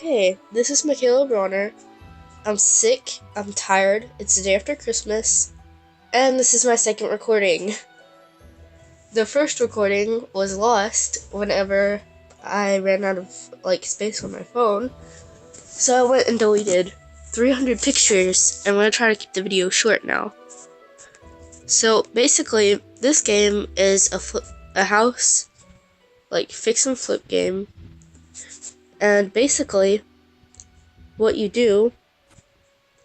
Okay, this is Michaela Bronner. I'm sick, I'm tired, it's the day after Christmas, and this is my second recording. The first recording was lost whenever I ran out of space on my phone, so I went and deleted 300 pictures, and I'm going to try to keep the video short now. So basically, this game is a house, fix and flip game, and basically, what you do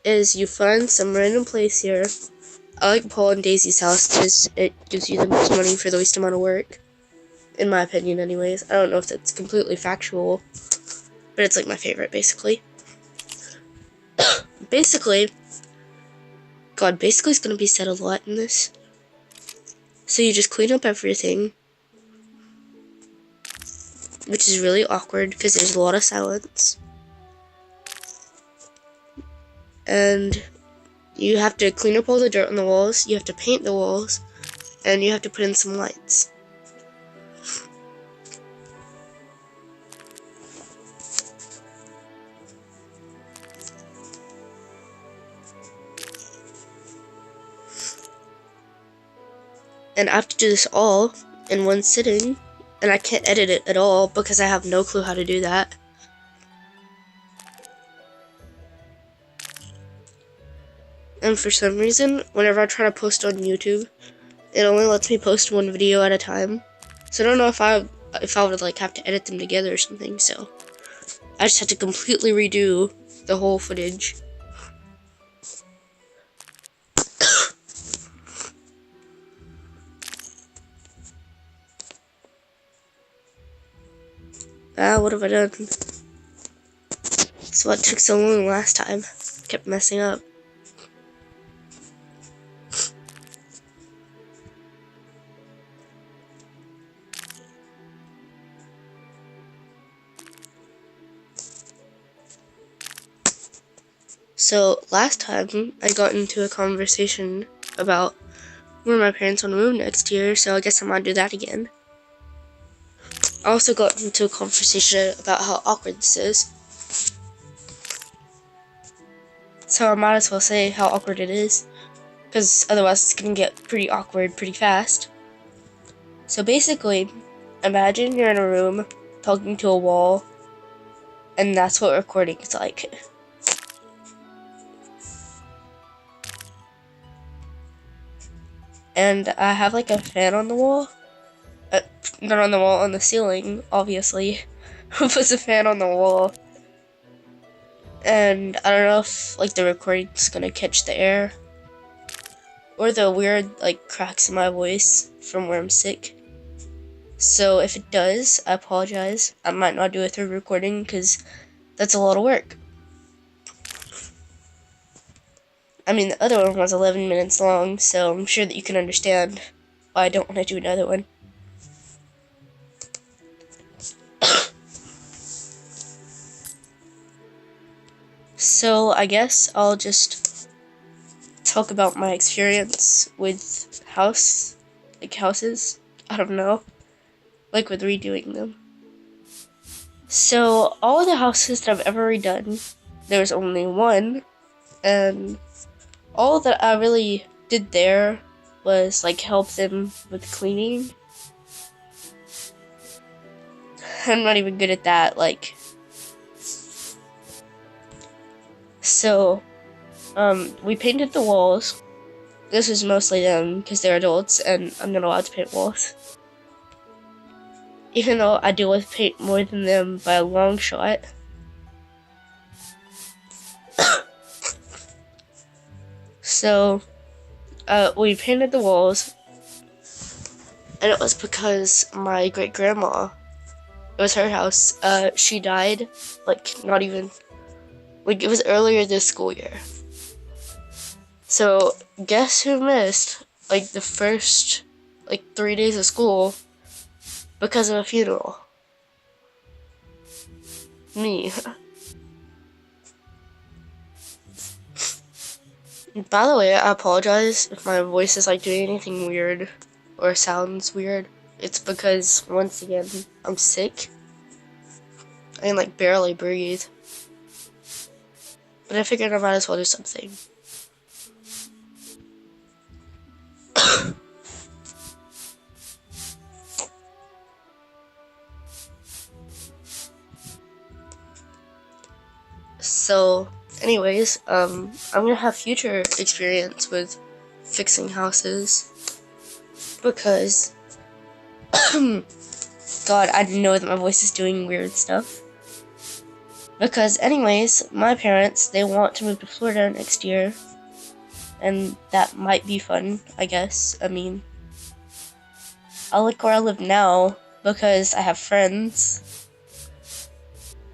is you find some random place here. I like Paul and Daisy's house because it gives you the most money for the least amount of work. In my opinion, anyways. I don't know if that's completely factual, but it's like my favorite, basically. Basically is going to be said a lot in this. So you just clean up everything, which is really awkward because there's a lot of silence. And you have to clean up all the dirt on the walls, you have to paint the walls, and you have to put in some lights. And I have to do this all in one sitting, and I can't edit it at all because I have no clue how to do that. And for some reason, whenever I try to post on YouTube, it only lets me post one video at a time. So I don't know if I would have to edit them together or something, so I just had to completely redo the whole footage. What have I done? So what took so long last time? Kept messing up. So last time I got into a conversation about where my parents want to move next year, so I guess I'm gonna do that again. I also got into a conversation about how awkward this is. So I might as well say how awkward it is, because otherwise it's gonna get pretty awkward pretty fast. So basically, imagine you're in a room talking to a wall, and that's what recording is like. And I have like a fan on the wall. Not on the wall, on the ceiling, obviously. Puts a fan on the wall. And I don't know if the recording's gonna catch the air. Or the weird cracks in my voice from where I'm sick. So if it does, I apologize. I might not do a third recording because that's a lot of work. I mean, the other one was 11 minutes long, so I'm sure that you can understand why I don't want to do another one. So I guess I'll just talk about my experience with houses. I don't know. With redoing them. So all the houses that I've ever redone, there's only one, and all that I really did there was help them with cleaning. I'm not even good at that, So, we painted the walls. This is mostly them, because they're adults, and I'm not allowed to paint walls. Even though I deal with paint more than them by a long shot. So, we painted the walls, and it was because my great-grandma, it was her house, she died, not even, it was earlier this school year. So, guess who missed, the first, 3 days of school because of a funeral? Me. By the way, I apologize if my voice is doing anything weird or sounds weird. It's because, once again, I'm sick. I can like barely breathe. But I figured I might as well do something. So, anyways, I'm gonna have future experience with fixing houses because, God, I didn't know that my voice is doing weird stuff. Because, anyways, my parents, they want to move to Florida next year, and that might be fun, I guess. I mean, I like where I live now because I have friends,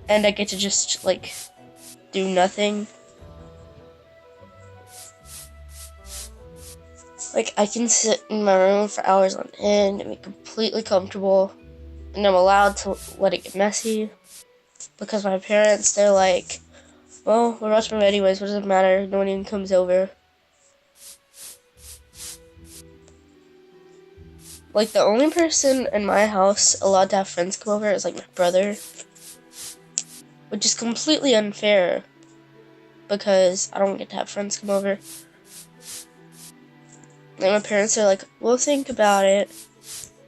and I get to just, like, do nothing. Like, I can sit in my room for hours on end and be completely comfortable, and I'm allowed to let it get messy, because my parents, they're like, well, we're watching them anyways, what does it matter, no one even comes over. Like, the only person in my house allowed to have friends come over is, like, my brother, which is completely unfair, because I don't get to have friends come over. And my parents are like, we'll think about it.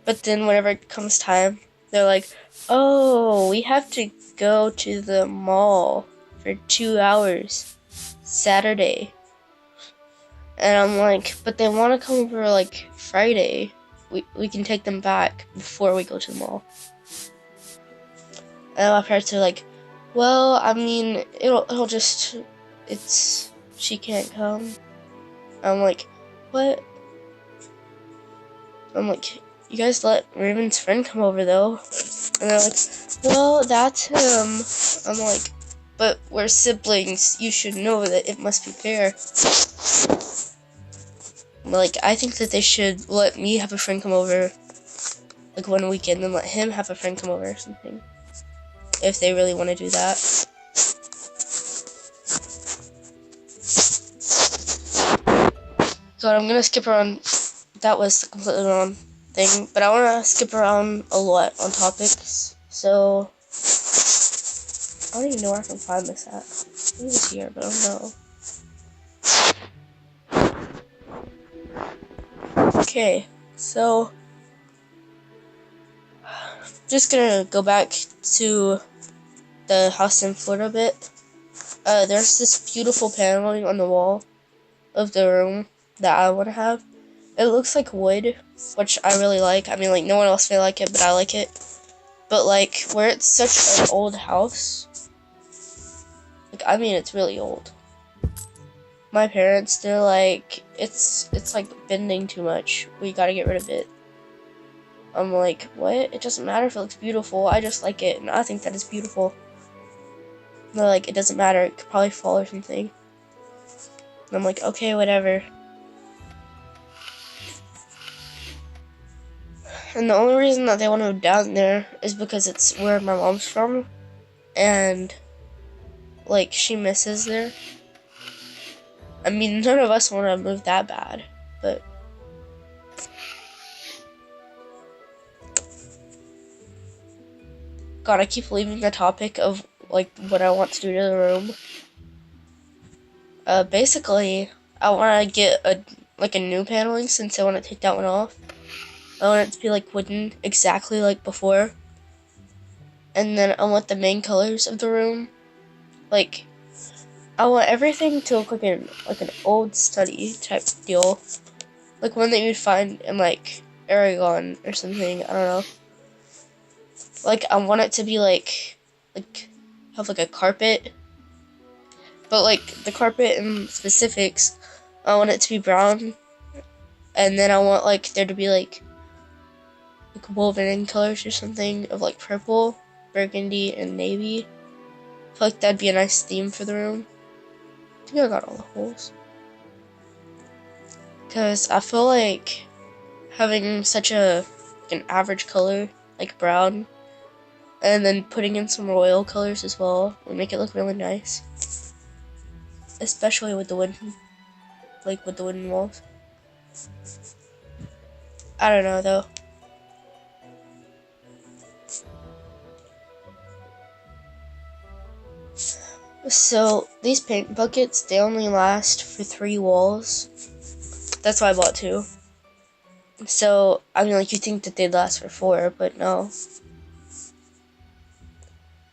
But then whenever it comes time, they're like, oh, we have to go to the mall for 2 hours Saturday. And I'm like, but they want to come over like Friday. We can take them back before we go to the mall. And my parents are like, well, I mean, it'll just, she can't come. I'm like, what? I'm like, you guys let Raven's friend come over though. And they're like, well, that's him. I'm like, but we're siblings. You should know that it must be fair. Like, I think that they should let me have a friend come over, like, one weekend, and let him have a friend come over or something. If they really want to do that. So I'm gonna skip around. That was the completely wrong thing, but I want to skip around a lot on topics. So I don't even know where I can find this at. Maybe it's here, but I don't know. Okay, so just gonna go back to the house in Florida a bit. There's this beautiful paneling on the wall of the room that I want to have. It looks like wood, which I really like. I mean, like, no one else may like it, but I like it. But, like, where it's such an old house, like, I mean, it's really old. My parents, they're like, it's like bending too much. We gotta get rid of it. I'm like, what? It doesn't matter if it looks beautiful. I just like it, and I think that it's beautiful. And they're like, it doesn't matter. It could probably fall or something. And I'm like, okay, whatever. And the only reason that they want to move down there is because it's where my mom's from. And, like, she misses there. I mean, none of us want to move that bad, but God, I keep leaving the topic of, like, what I want to do to the room. Basically, I want to get a new paneling since I want to take that one off. I want it to be, like, wooden, exactly like before. And then I want the main colors of the room. Like, I want everything to look like an old study type deal. Like one that you'd find in, like, Aragon or something, I don't know. Like, I want it to be, like, have, like, a carpet. But, like, the carpet in specifics, I want it to be brown. And then I want, like, there to be, like woven in colors or something of, like, purple, burgundy, and navy. I feel like that'd be a nice theme for the room. I think I got all the holes. Because I feel like having such an average color, like brown, and then putting in some royal colors as well would make it look really nice. Especially with the wooden, with the wooden walls. I don't know though. So these paint buckets, they only last for 3 walls. That's why I bought 2. So, I mean, like, you think that they'd last for 4, but no.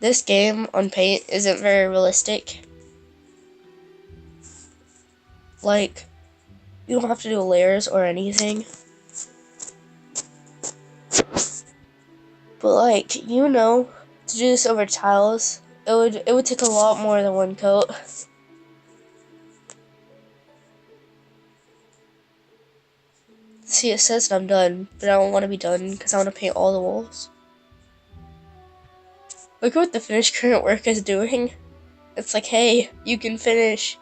This game on paint isn't very realistic. Like, you don't have to do layers or anything. But, like, you know, to do this over tiles, it would take a lot more than 1 coat. See, it says that I'm done, but I don't want to be done because I want to paint all the walls. Look at what the finished current work is doing. It's like, hey, you can finish.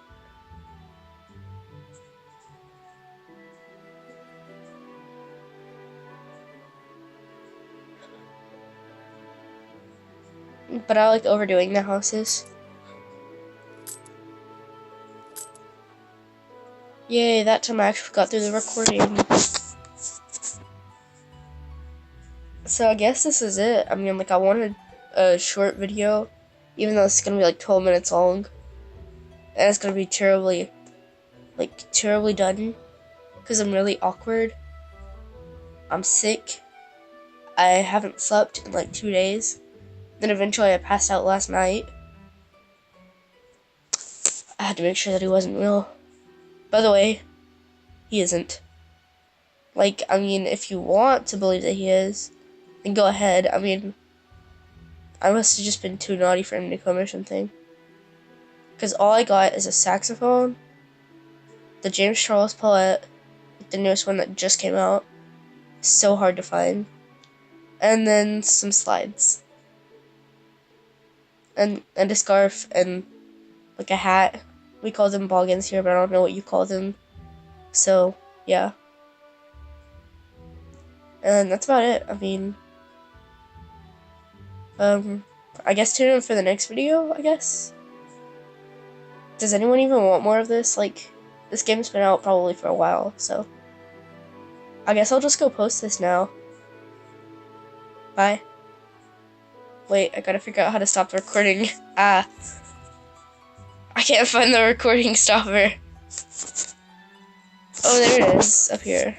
But I like overdoing the houses. Yay, that time I actually got through the recording. So I guess this is it. I mean, like, I wanted a short video, even though it's gonna be like 12 minutes long. And it's gonna be terribly done. Because I'm really awkward. I'm sick. I haven't slept in like 2 days. Then eventually I passed out last night. I had to make sure that he wasn't real. By the way, he isn't. Like, I mean, if you want to believe that he is, then go ahead. I mean, I must have just been too naughty for him to come or something. Because all I got is a saxophone, the James Charles palette, the newest one that just came out. So hard to find. And then some slides. And a scarf and like a hat. We call them boggins here, but I don't know what you call them. So, yeah. And that's about it. I mean, I guess tune in for the next video, I guess. Does anyone even want more of this? Like, this game's been out probably for a while, so. I guess I'll just go post this now. Bye. Wait, I gotta figure out how to stop the recording. I can't find the recording stopper. Oh, there it is, up here.